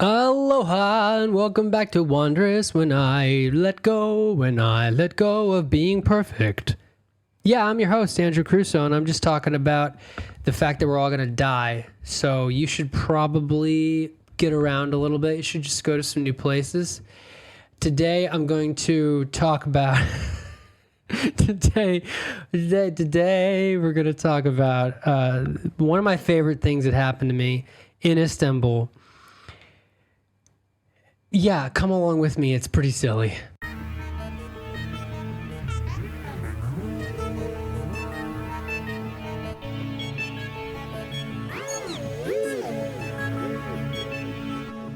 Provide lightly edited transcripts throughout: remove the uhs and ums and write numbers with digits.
Aloha and welcome back to Wondrous when I let go of being perfect. Yeah, I'm your host, Andrew Crusoe, and I'm just talking about the fact that we're all going to die. So you should probably get around a little bit. You should just go to some new places. Today, I'm going to talk about... Today, we're going to talk about one of my favorite things that happened to me in Istanbul. Yeah, come along with me. It's pretty silly.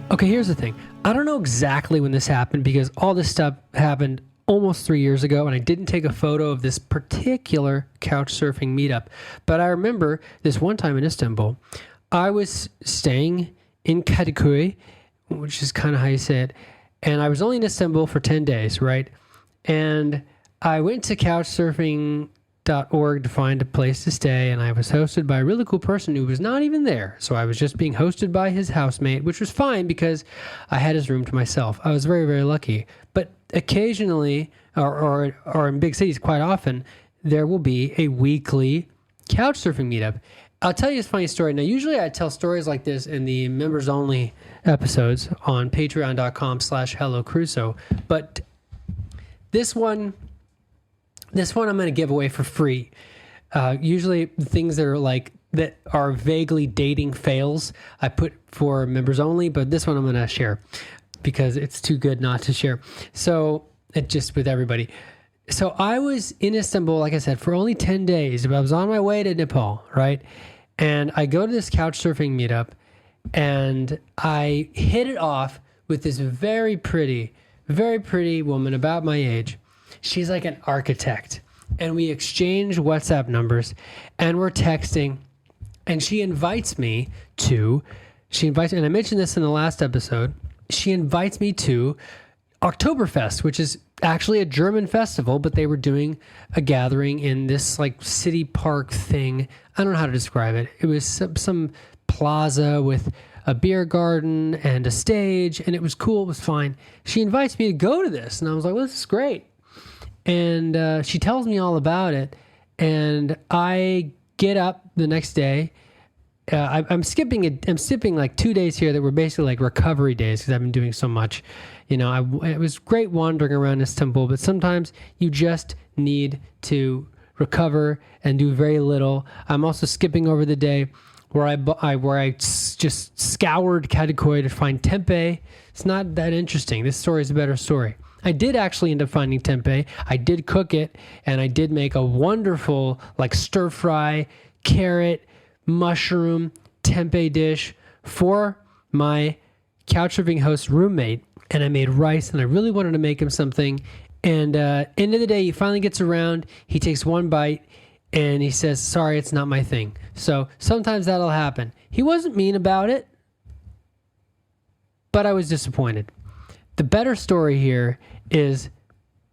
Okay, here's the thing. I don't know exactly when this happened because all this stuff happened almost 3 years ago, and I didn't take a photo of this particular couch surfing meetup. But I remember this one time in Istanbul, I was staying in Kadıköy, which is kind of how you say it. And I was only in Istanbul for 10 days, right? And I went to couchsurfing.org to find a place to stay, and I was hosted by a really cool person who was not even there. So I was just being hosted by his housemate, which was fine because I had his room to myself. I was very, very lucky. But occasionally, or in big cities quite often, there will be a weekly couchsurfing meetup. I'll tell you a funny story. Now, usually I tell stories like this in the members-only episodes on patreon.com/HelloCrusoe. But this one I'm going to give away for free. Usually things that are vaguely dating fails, I put for members only, but this one I'm going to share because it's too good not to share. So it just with everybody. So I was in Istanbul, like I said, for only 10 days. I was on my way to Nepal, right? And I go to this couch surfing meetup, and I hit it off with this very pretty woman about my age. She's like an architect. And we exchange WhatsApp numbers, and we're texting. And she invites me, and I mentioned this in the last episode, she invites me to Oktoberfest, which is actually a German festival, but they were doing a gathering in this like city park thing. I don't know how to describe it. It was some plaza with a beer garden and a stage, and it was cool. It was fine. She invites me to go to this, and I was like, well, this is great. And she tells me all about it, and I get up the next day. I'm skipping like 2 days here that were basically like recovery days because I've been doing so much. You know, it was great wandering around Istanbul, but sometimes you just need to recover and do very little. I'm also skipping over the day where I just scoured Kadıköy to find tempeh. It's not that interesting. This story is a better story. I did actually end up finding tempeh. I did cook it, and I did make a wonderful like stir fry, carrot, mushroom, tempeh dish for my couchsurfing host roommate. And I made rice, and I really wanted to make him something. And end of the day, he finally gets around. He takes one bite, and he says, sorry, it's not my thing. So sometimes that'll happen. He wasn't mean about it, but I was disappointed. The better story here is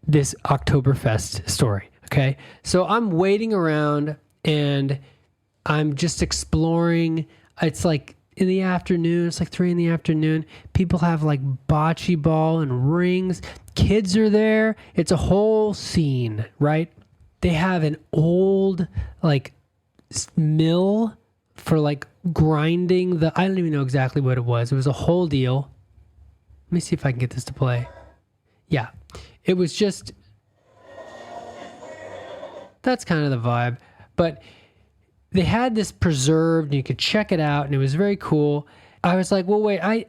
this Oktoberfest story, okay? So I'm waiting around, and I'm just exploring. It's like in the afternoon. It's like 3 p.m. People have like bocce ball and rings. Kids are there. It's a whole scene, right? They have an old like mill for like grinding I don't even know exactly what it was. It was a whole deal. Let me see if I can get this to play. Yeah, it was just, that's kind of the vibe. But they had this preserved, and you could check it out, and it was very cool. I was like, well, wait, I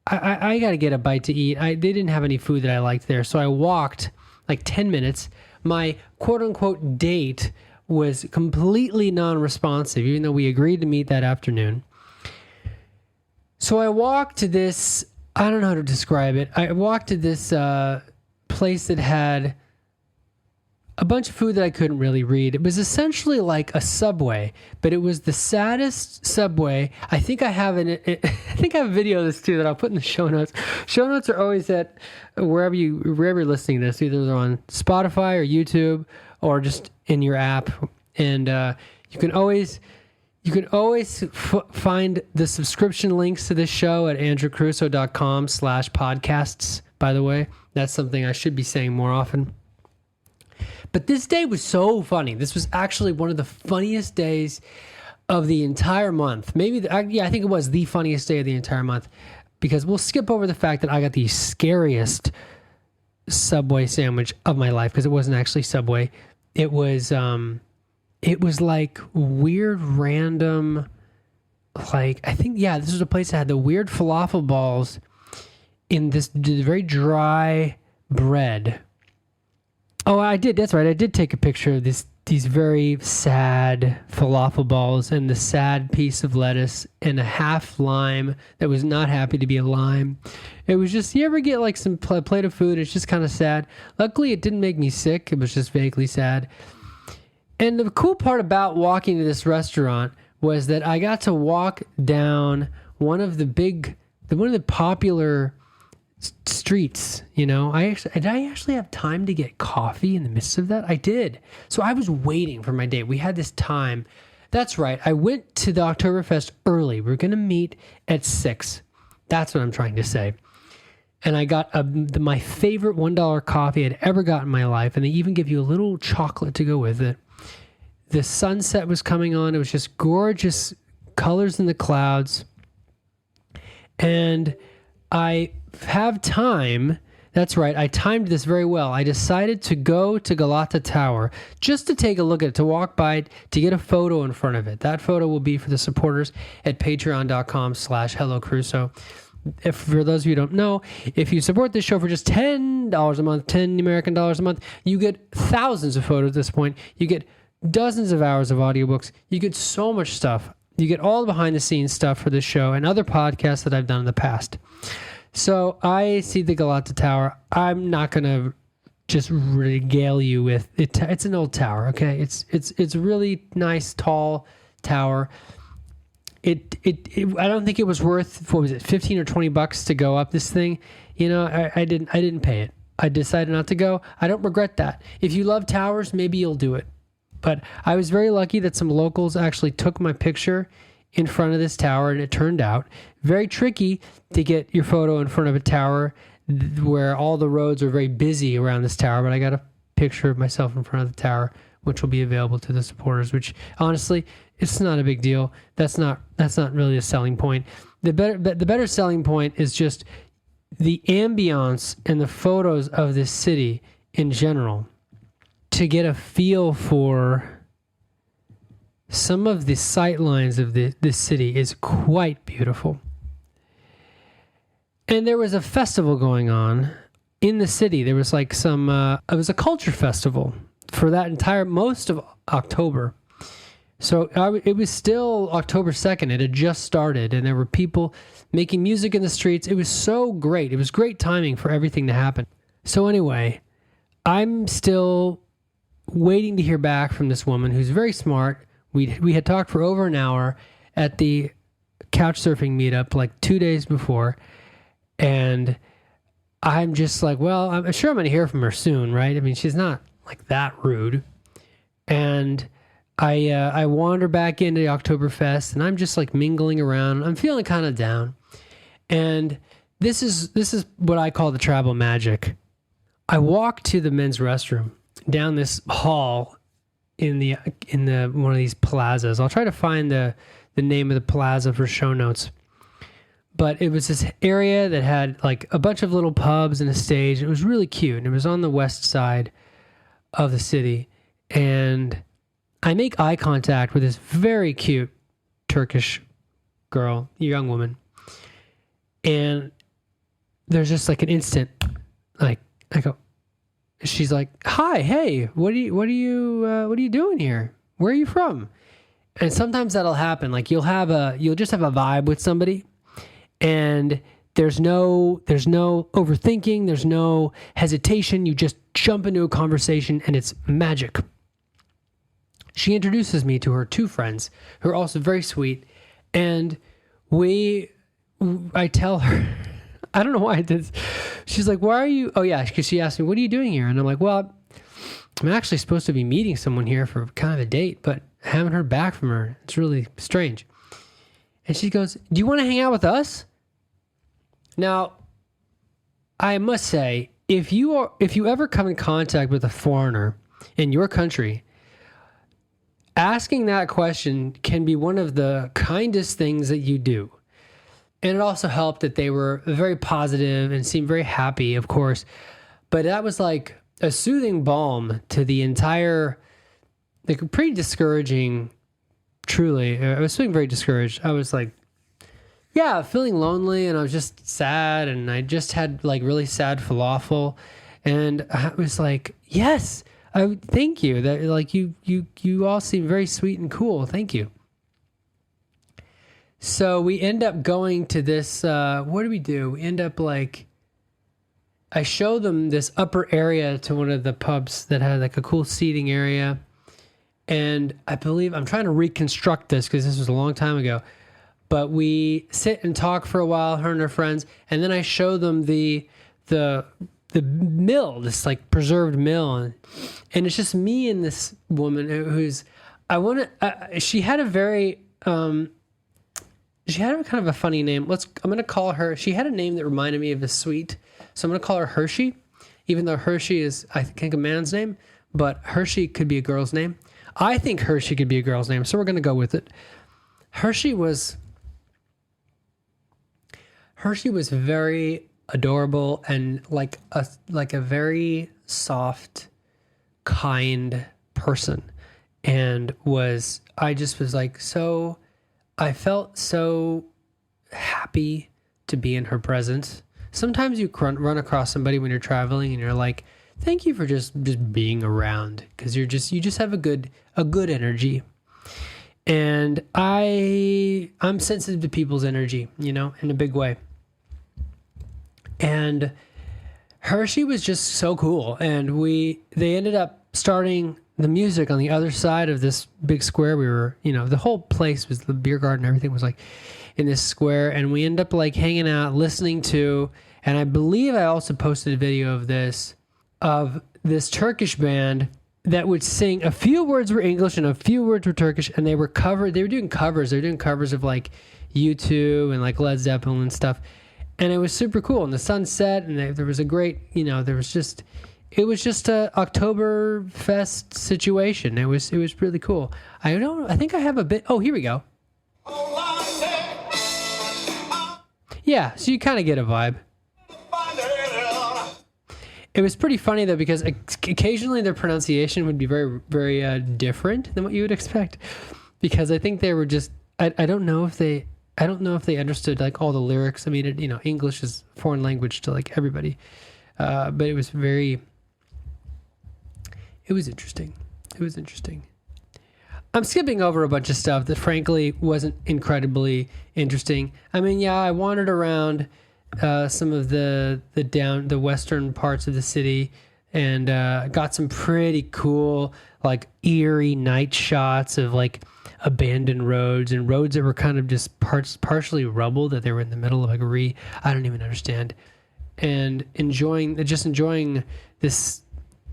got to get a bite to eat. They didn't have any food that I liked there, so I walked like 10 minutes. My quote-unquote date was completely non-responsive, even though we agreed to meet that afternoon. So I walked to this, I don't know how to describe it. I walked to this place that had a bunch of food that I couldn't really read. It was essentially like a Subway, but it was the saddest Subway. I think I have a video of this too that I'll put in the show notes. Show notes are always at wherever you're listening to this. Either they're on Spotify or YouTube or just in your app. And you can always You can always find the subscription links to this show at andrewcaruso.com/podcasts, by the way. That's something I should be saying more often. But this day was so funny. This was actually one of the funniest days of the entire month. Maybe, I think it was the funniest day of the entire month, because we'll skip over the fact that I got the scariest Subway sandwich of my life, because it wasn't actually Subway. It was like weird random, like, I think, this was a place that had the weird falafel balls in this very dry bread. Oh, I did. That's right. I did take a picture of these very sad falafel balls and the sad piece of lettuce and a half lime that was not happy to be a lime. It was just, you ever get like some plate of food? It's just kind of sad. Luckily, it didn't make me sick. It was just vaguely sad. And the cool part about walking to this restaurant was that I got to walk down one of the popular streets. Did I actually have time to get coffee in the midst of that? I did. So I was waiting for my date. We had this time. That's right. I went to the Oktoberfest early. We were going to meet at 6. That's what I'm trying to say. And I got my favorite $1 coffee I'd ever got in my life. And they even give you a little chocolate to go with it. The sunset was coming on. It was just gorgeous colors in the clouds. And I have time. That's right. I timed this very well. I decided to go to Galata Tower just to take a look at it, to walk by it, to get a photo in front of it. That photo will be for the supporters at patreon.com/HelloCrusoe. If for those of you who don't know, if you support this show for just $10 a month, 10 American dollars a month, you get thousands of photos at this point. You get dozens of hours of audiobooks. You get so much stuff. You get all the behind the scenes stuff for this show and other podcasts that I've done in the past. So I see the Galata Tower. I'm not going to just regale you with it. It's an old tower. Okay. It's a really nice, tall tower. I don't think it was worth, what was it, $15 or $20 to go up this thing. I didn't pay it. I decided not to go. I don't regret that. If you love towers, maybe you'll do it. But I was very lucky that some locals actually took my picture in front of this tower, and it turned out very tricky to get your photo in front of a tower where all the roads are very busy around this tower. But I got a picture of myself in front of the tower, which will be available to the supporters, which honestly, it's not a big deal. That's not really a selling point. The better selling point is just the ambiance and the photos of this city in general, to get a feel for some of the sight lines of this city is quite beautiful. And there was a festival going on in the city. There was like it was a culture festival for that most of October. So it was still October 2nd. It had just started, and there were people making music in the streets. It was so great. It was great timing for everything to happen. So anyway, I'm still waiting to hear back from this woman who's very smart. We had talked for over an hour at the couch surfing meetup like 2 days before, and I'm just like, well, I'm sure I'm going to hear from her soon, right? I mean, she's not like that rude. And I wander back into the Oktoberfest, and I'm just like mingling around. I'm feeling kind of down, and this is what I call the travel magic. I walk to the men's restroom down this hall in the one of these plazas. I'll try to find the name of the plaza for show notes. But it was this area that had like a bunch of little pubs and a stage. It was really cute, and it was on the west side of the city. And I make eye contact with this very cute Turkish girl, young woman. And there's just like an instant, like, I go, she's like, "Hi, hey, what are you doing here? Where are you from?" And sometimes that'll happen. Like you'll just have a vibe with somebody, and there's no overthinking, there's no hesitation. You just jump into a conversation, and it's magic. She introduces me to her two friends, who are also very sweet, and I tell her, I don't know why I did this. She's like, "Why are you?" Oh yeah, because she asked me, "What are you doing here?" And I'm like, "Well, I'm actually supposed to be meeting someone here for kind of a date, but I haven't heard back from her. It's really strange. And she goes, do you want to hang out with us? Now, I must say, if you ever come in contact with a foreigner in your country, asking that question can be one of the kindest things that you do. And it also helped that they were very positive and seemed very happy, of course. But that was like a soothing balm to the entire, like, pretty discouraging, truly. I was feeling very discouraged. I was like, yeah, feeling lonely, and I was just sad, and I just had like really sad falafel. And I was like, yes, thank you. That, like, you all seem very sweet and cool. Thank you. So we end up going to this, what do? We end up like, I show them this upper area to one of the pubs that had like a cool seating area. And I believe, I'm trying to reconstruct this because this was a long time ago, but we sit and talk for a while, her and her friends. And then I show them the mill, this like preserved mill. And it's just me and this woman who's, she had a very, she had a kind of a funny name. I'm going to call her, she had a name that reminded me of a sweet. So I'm going to call her Hershey, even though Hershey is, I think, a man's name, but Hershey could be a girl's name. I think Hershey could be a girl's name, so we're going to go with it. Hershey was very adorable and like a very soft, kind person. And I just was like, so I felt so happy to be in her presence. Sometimes you run across somebody when you're traveling and you're like, thank you for just being around, because you just have a good energy. And I'm sensitive to people's energy, in a big way. And Hershey was just so cool. And they ended up starting the music on the other side of this big square. We were, the whole place was, the beer garden, everything was like in this square. And we ended up like hanging out, listening to, and I believe I also posted a video of this Turkish band that would sing. A few words were English and a few words were Turkish, and they were doing covers of like U2 and like Led Zeppelin and stuff. And it was super cool. And the sun set, and there was a great, it was just a Oktoberfest situation. It was really cool. I think I have a bit. Oh, here we go. Yeah, so you kind of get a vibe. It was pretty funny though, because occasionally their pronunciation would be very, very different than what you would expect. Because I think they were just, I don't know if they understood like all the lyrics. I mean, English is a foreign language to like everybody, but it was interesting. It was interesting. I'm skipping over a bunch of stuff that frankly wasn't incredibly interesting. I mean, yeah, I wandered around some of the western parts of the city and got some pretty cool, like eerie night shots of like abandoned roads and roads that were kind of just partially rubble, that they were in the middle of like I don't even understand. And enjoying this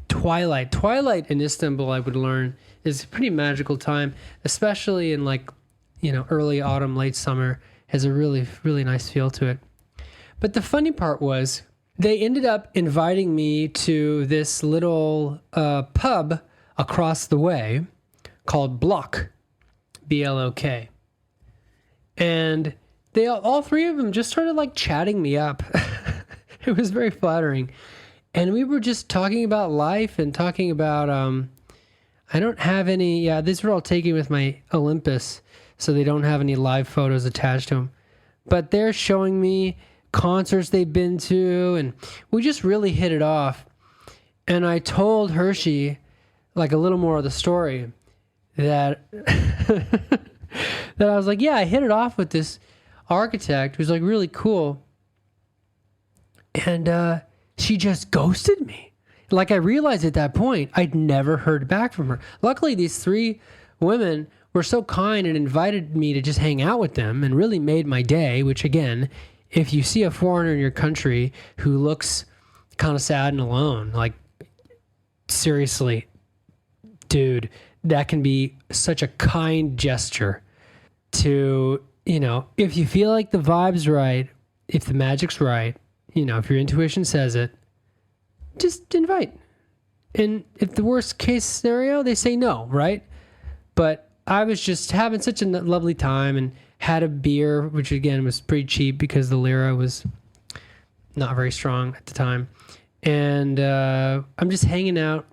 twilight in Istanbul, I would learn, is a pretty magical time, especially in like, early autumn, late summer, has a really, really nice feel to it. But the funny part was they ended up inviting me to this little pub across the way called Block, BLOK. And they all three of them just started like chatting me up. It was very flattering. And we were just talking about life and talking about, I don't have any, these were all taken with my Olympus, so they don't have any live photos attached to them. But they're showing me concerts they've been to, and we just really hit it off. And I told Hershey like a little more of the story, that that I was like, yeah, I hit it off with this architect who's like really cool, and she just ghosted me. Like, I realized at that point I'd never heard back from her. Luckily, these three women were so kind and invited me to just hang out with them, and really made my day, which again, if you see a foreigner in your country who looks kind of sad and alone, like, seriously, dude, that can be such a kind gesture to, if you feel like the vibe's right, if the magic's right, if your intuition says it, just invite. And if the worst case scenario, they say no, right? But I was just having such a lovely time and had a beer, which again was pretty cheap because the lira was not very strong at the time. And I'm just hanging out.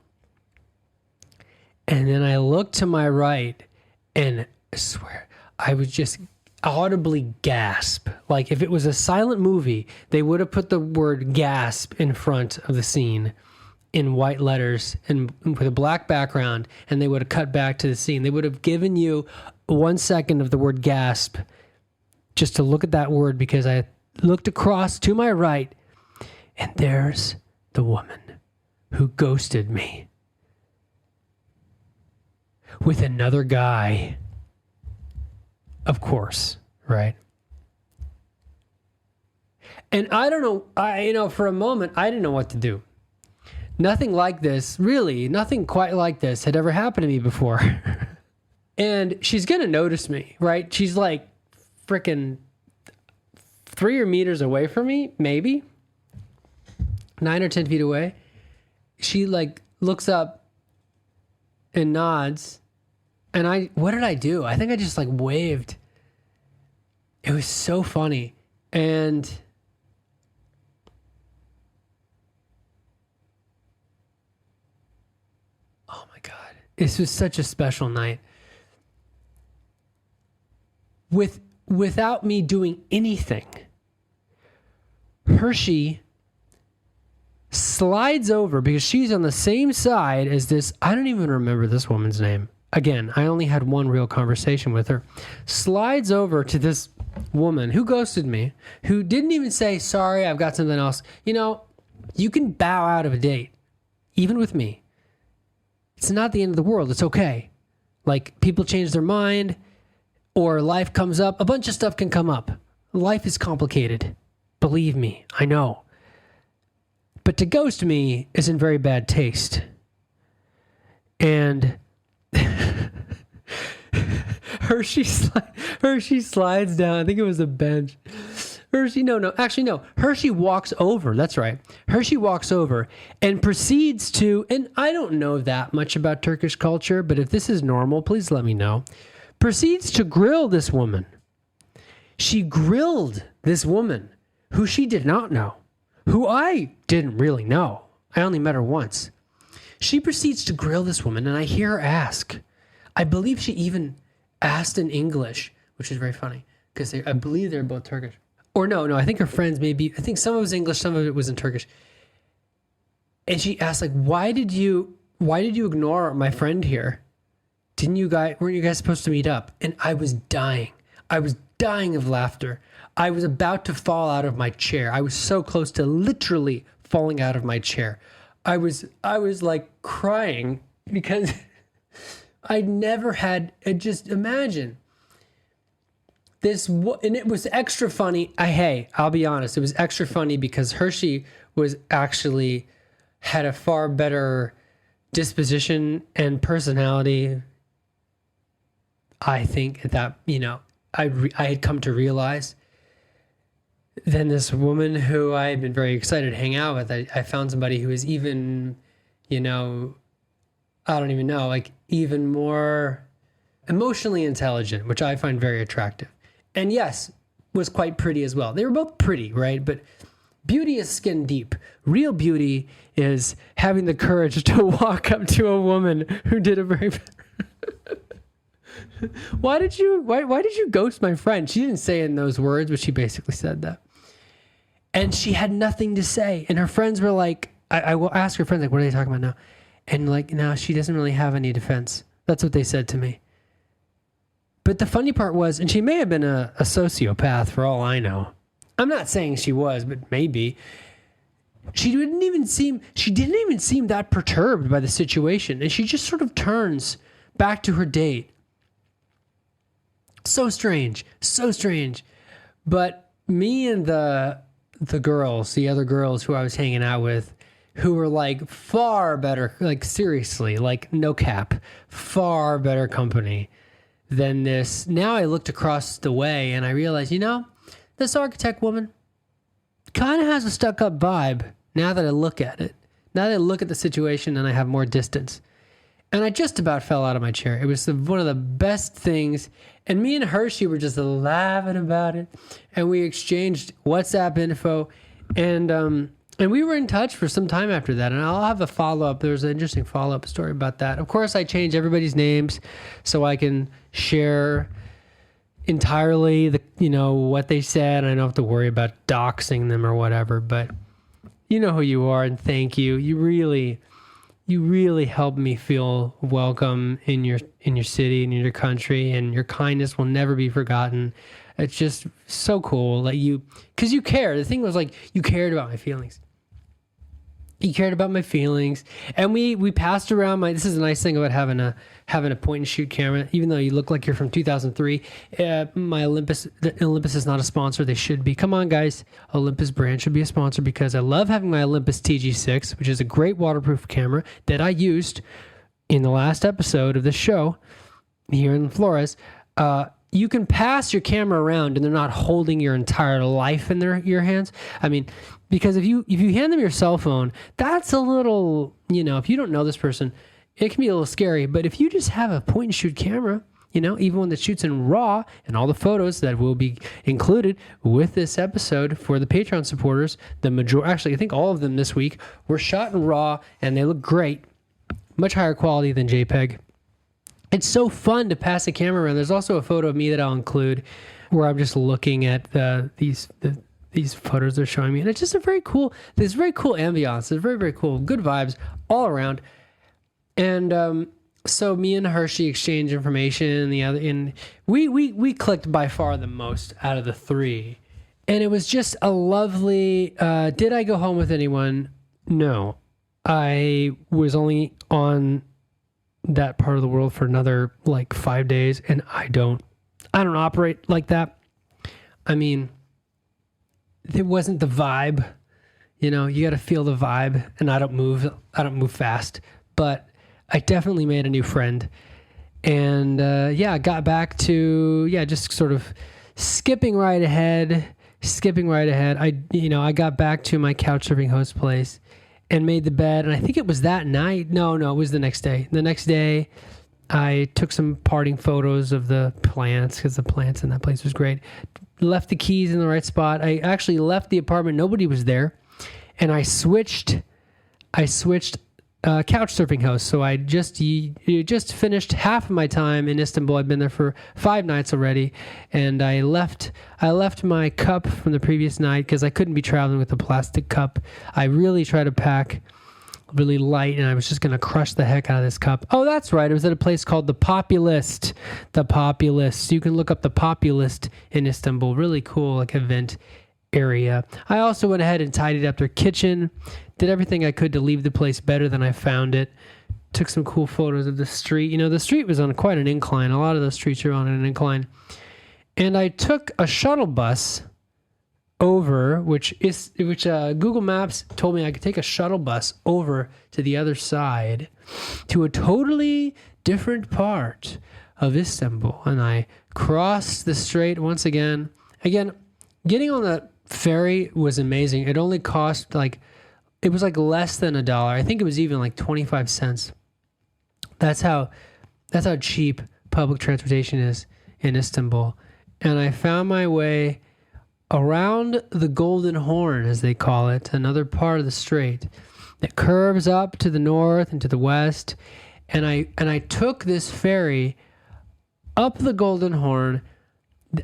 And then I looked to my right, and I swear, I would just audibly gasp. Like if it was a silent movie, they would have put the word gasp in front of the scene in white letters and with a black background, and they would have cut back to the scene. They would have given you 1 second of the word gasp just to look at that word, because I looked across to my right, and there's the woman who ghosted me with another guy. Of course, right? And I don't know, for a moment, I didn't know what to do. Nothing like this, really, nothing quite like this had ever happened to me before. And she's going to notice me, right? She's like freaking 3 meters away from me, maybe 9 or 10 feet away. She like looks up and nods. And what did I do? I think I just like waved. It was so funny. And oh my God, this was such a special night. Without me doing anything, Hershey slides over, because she's on the same side as this. I don't even remember this woman's name. Again, I only had one real conversation with her. Slides over to this woman who ghosted me, who didn't even say, sorry, I've got something else. You can bow out of a date, even with me. It's not the end of the world. It's okay. Like, people change their mind, or life comes up. A bunch of stuff can come up. Life is complicated. Believe me, I know. But to ghost me is in very bad taste. And Hershey slides down. I think it was a bench. Hershey walks over. That's right. Hershey walks over and proceeds to, and I don't know that much about Turkish culture, but if this is normal, please let me know. Proceeds to grill this woman. She grilled this woman who she did not know, who I didn't really know. I only met her once. She proceeds to grill this woman, and I hear her ask. I believe she even asked in English, which is very funny, because I believe they're both Turkish. Or no, I think her friends maybe, I think some of it was English, some of it was in Turkish. And she asked, like, why did you ignore my friend here? Weren't you guys supposed to meet up? And I was dying. I was dying of laughter. I was about to fall out of my chair. I was so close to literally falling out of my chair. I was like crying because I'd never had, just imagine this. And it was extra funny. I'll be honest. It was extra funny because Hershey had a far better disposition and personality. I think that, I had come to realize, than this woman who I had been very excited to hang out with. I found somebody who is even, I don't even know, like even more emotionally intelligent, which I find very attractive. And yes, was quite pretty as well. They were both pretty, right? But beauty is skin deep. Real beauty is having the courage to walk up to a woman who did a very... Why did you ghost my friend? She didn't say in those words, but she basically said that. And she had nothing to say. And her friends were like, I will ask her friends, like, what are they talking about now? And like, no, she doesn't really have any defense. That's what they said to me. But the funny part was, and she may have been a sociopath for all I know. I'm not saying she was, but maybe. She didn't even seem that perturbed by the situation. And she just sort of turns back to her date. So strange. But me and the other girls who I was hanging out with, who are like far better, like seriously, like no cap, far better company than this. Now I looked across the way and I realized, this architect woman kind of has a stuck-up vibe now that I look at it. Now that I look at the situation and I have more distance. And I just about fell out of my chair. It was one of the best things. And me and Hershey were just laughing about it. And we exchanged WhatsApp info. And we were in touch for some time after that. And I'll have a follow-up. There's an interesting follow-up story about that. Of course, I changed everybody's names so I can share entirely what they said. I don't have to worry about doxing them or whatever. But you know who you are, and thank you. You really helped me feel welcome in your city and in your country, and your kindness will never be forgotten. It's just so cool that because you care. The thing was like, you cared about my feelings. You cared about my feelings, and we passed around this is a nice thing about having a point and shoot camera. Even though you look like you're from 2003, my Olympus is not a sponsor. They should be. Come on, guys, Olympus brand should be a sponsor because I love having my Olympus TG6, which is a great waterproof camera that I used in the last episode of the show here in Flores. You can pass your camera around and they're not holding your entire life in your hands. I mean, because if you hand them your cell phone, that's a little, if you don't know this person, it can be a little scary. But if you just have a point and shoot camera, even one that shoots in RAW, and all the photos that will be included with this episode for the Patreon supporters, actually, I think all of them this week were shot in RAW and they look great, much higher quality than JPEG. It's so fun to pass a camera around. There's also a photo of me that I'll include where I'm just looking at these photos they're showing me. And it's just there's very cool ambiance. It's very, very cool. Good vibes all around. And so me and Hershey exchanged information and we clicked by far the most out of the three. And it was just a lovely, did I go home with anyone? No. I was only on that part of the world for another 5 days, and I don't operate like that. I mean, it wasn't the vibe, you got to feel the vibe, and I don't move fast, but I definitely made a new friend. And I got back to just sort of skipping right ahead. I got back to my couch surfing host place and made the bed. And I think it was that night. No, it was the next day. The next day, I took some parting photos of the plants because the plants in that place was great. Left the keys in the right spot. I actually left the apartment. Nobody was there. And I switched couch surfing host. So I just finished half of my time in Istanbul. I've been there for 5 nights already. And I left my cup from the previous night because I couldn't be traveling with a plastic cup. I really tried to pack really light, and I was just going to crush the heck out of this cup. Oh, that's right. It was at a place called The Populist. The Populist. You can look up The Populist in Istanbul. Really cool, event area. I also went ahead and tidied up their kitchen. Did everything I could to leave the place better than I found it. Took some cool photos of the street. The street was on quite an incline. A lot of those streets are on an incline. And I took a shuttle bus over, which Google Maps told me I could take a shuttle bus over to the other side to a totally different part of Istanbul. And I crossed the strait once again. Again, getting on the ferry was amazing. It only cost it was less than $1. I think it was even 25 cents. That's how cheap public transportation is in Istanbul. And I found my way around the Golden Horn, as they call it, another part of the strait that curves up to the north and to the west. And I took this ferry up the Golden Horn.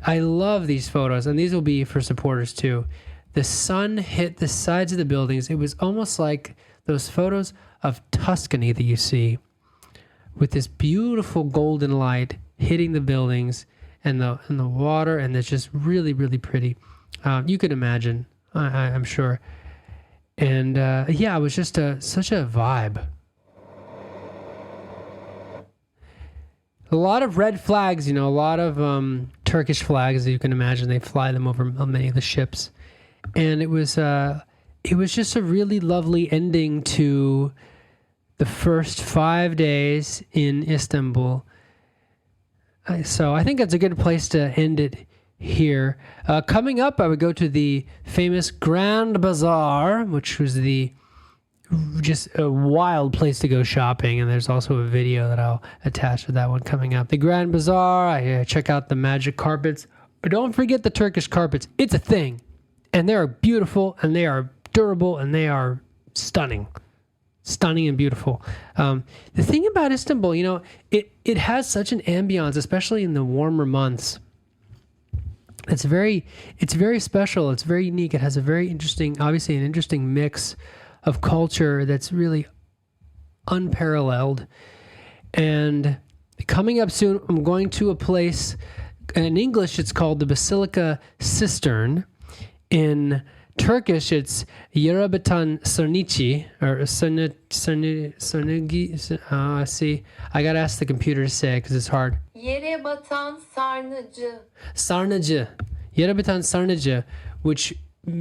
I love these photos, and these will be for supporters too. The sun hit the sides of the buildings. It was almost like those photos of Tuscany that you see, with this beautiful golden light hitting the buildings and the water, and it's just really, really pretty. You could imagine, I'm sure. And it was just such a vibe. A lot of red flags, a lot of Turkish flags, as you can imagine. They fly them over many of the ships. And it was it was just a really lovely ending to the first 5 days in Istanbul. So I think that's a good place to end it here. Coming up, I would go to the famous Grand Bazaar, which was just a wild place to go shopping. And there's also a video that I'll attach to that one coming up. The Grand Bazaar, I check out the magic carpets. Don't forget the Turkish carpets. It's a thing. And they are beautiful, and they are durable, and they are stunning. Stunning and beautiful. The thing about Istanbul, you know, it has such an ambiance, especially in the warmer months. It's very special. It's very unique. It has a very interesting, obviously an interesting mix of culture that's really unparalleled. And coming up soon, I'm going to a place, in English it's called the Basilica Cistern. In Turkish, it's Yerebatan Sarnıcı, or Sarnıcı. See, I gotta ask the computer to say it because it's hard. Yerebatan Sarnıcı. Sarnıcı. Yerebatan Sarnıcı, which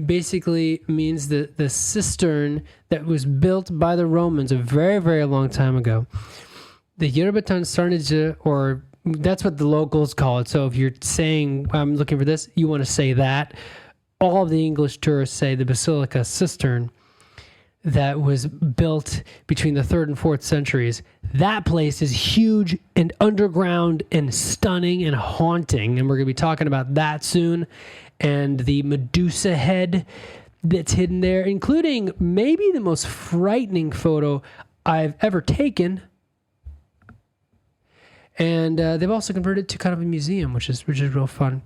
basically means the cistern that was built by the Romans a very, very long time ago. The Yerebatan Sarnıcı, or that's what the locals call it. So if you're saying, I'm looking for this, you want to say that. All of the English tourists say the Basilica Cistern that was built between the 3rd and 4th centuries. That place is huge and underground and stunning and haunting. And we're going to be talking about that soon. And the Medusa head that's hidden there, including maybe the most frightening photo I've ever taken. And they've also converted it to kind of a museum, which is real fun.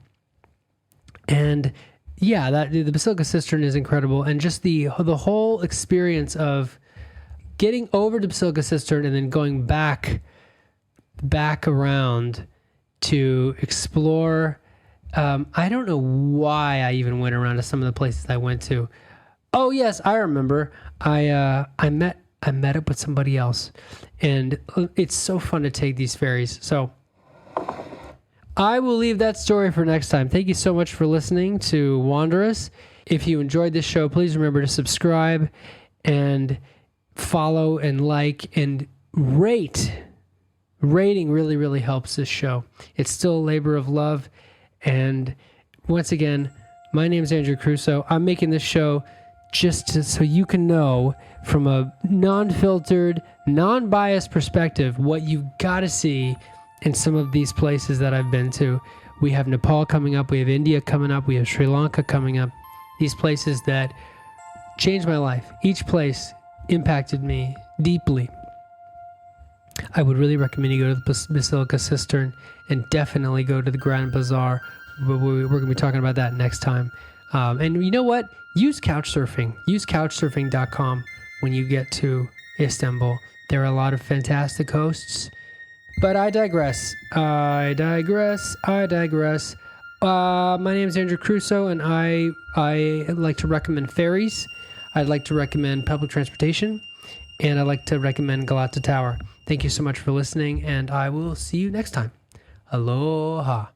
And yeah, the Basilica Cistern is incredible, and just the whole experience of getting over to Basilica Cistern and then going back around to explore. I don't know why I even went around to some of the places I went to. Oh yes, I remember. I met up with somebody else, and it's so fun to take these ferries. So I will leave that story for next time. Thank you so much for listening to WANDEROUS. If you enjoyed this show, please remember to subscribe and follow and like and rate. Rating really, really helps this show. It's still a labor of love. And once again, my name is Andrew Crusoe. I'm making this show just so you can know from a non-filtered, non-biased perspective what you've got to see in some of these places that I've been to. We have Nepal coming up. We have India coming up. We have Sri Lanka coming up. These places that changed my life. Each place impacted me deeply. I would really recommend you go to the Basilica Cistern and definitely go to the Grand Bazaar. We're going to be talking about that next time. And you know what? Use Couchsurfing. Use Couchsurfing.com when you get to Istanbul. There are a lot of fantastic hosts. But I digress. My name is Andrew Crusoe, and I like to recommend ferries. I'd like to recommend public transportation, and I'd like to recommend Galata Tower. Thank you so much for listening, and I will see you next time. Aloha.